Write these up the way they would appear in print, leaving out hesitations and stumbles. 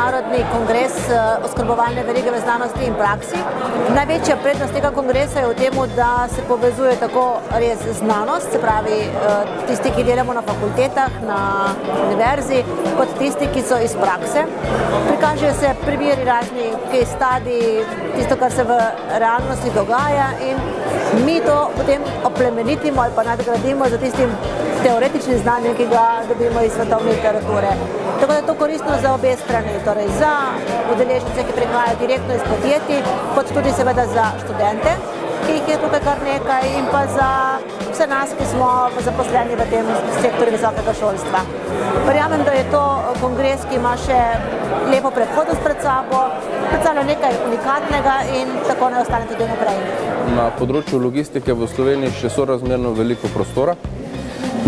mednarodni kongres oskrbovalne verige v znanosti in praksi. Največja prednost tega kongresa je v tem, da se povezuje tako res znanost, se pravi tisti, ki delamo na fakultetah, na univerzi, kot tisti, ki so iz prakse. Prikažejo se primeri razni case study, tisto, kar se v realnosti dogaja in mi to potem oplemenitimo ali pa nadgradimo za tistim teoretičnim znanjem, ki ga dobimo iz svetovne literature. Tako da je to koristno za obe strani, torej za udeležence, ki prihajajo direktno iz podjetij, kot tudi seveda za študente, ki jih je tukaj kar nekaj, in pa za vse nas, ki smo zaposleni v tem sektorju visokega šolstva. Verjamem, da je to kongres, ki ima še lepo predhodnost pred sabo, predstavlja nekaj unikatnega in tako ne ostane tudi naprej. Na področju logistike v Sloveniji še sorazmerno veliko prostora.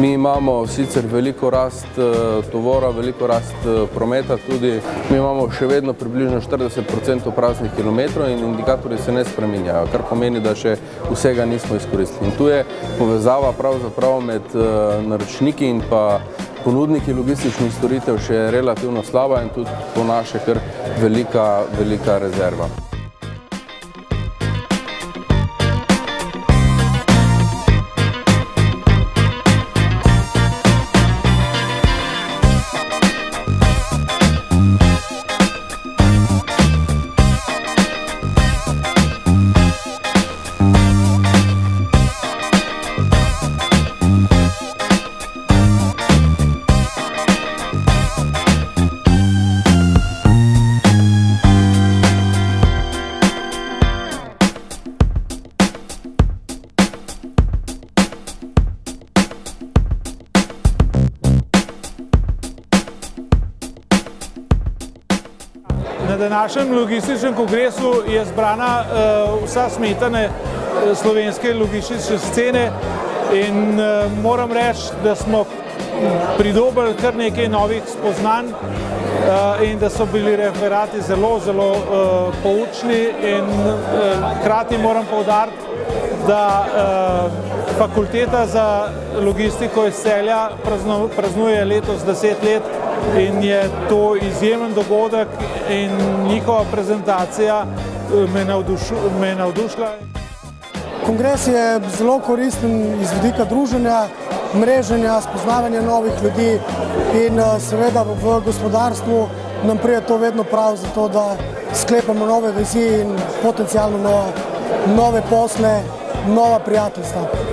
Mi imamo sicer veliko rast tovora, veliko rast prometa tudi. Mi imamo še vedno približno 40% praznih kilometrov in indikatorji se ne spreminjajo, kar pomeni, da še vsega nismo izkoristili. In tu je povezava pravzaprav med naročniki in pa ponudniki logističnih storitev še relativno slaba in tudi po naše kar velika rezerva. Na današnjem logističnem kongresu je zbrana vsa smetana slovenske logistične scene in moram reči, da smo pridobili kar nekaj novih spoznanj in da so bili referati zelo poučni in hkrati moram poudariti, da fakulteta za logistiko iz Celja praznuje letos 10 let in je to izjemen dogodek in njihova prezentacija me navdušila. Kongres je zelo koristen iz vidika druženja, mreženja, spoznavanja novih ljudi in seveda v gospodarstvu nam pride to vedno prav za to, da sklepamo nove vezi in potencialno nove posle, nova prijateljstva.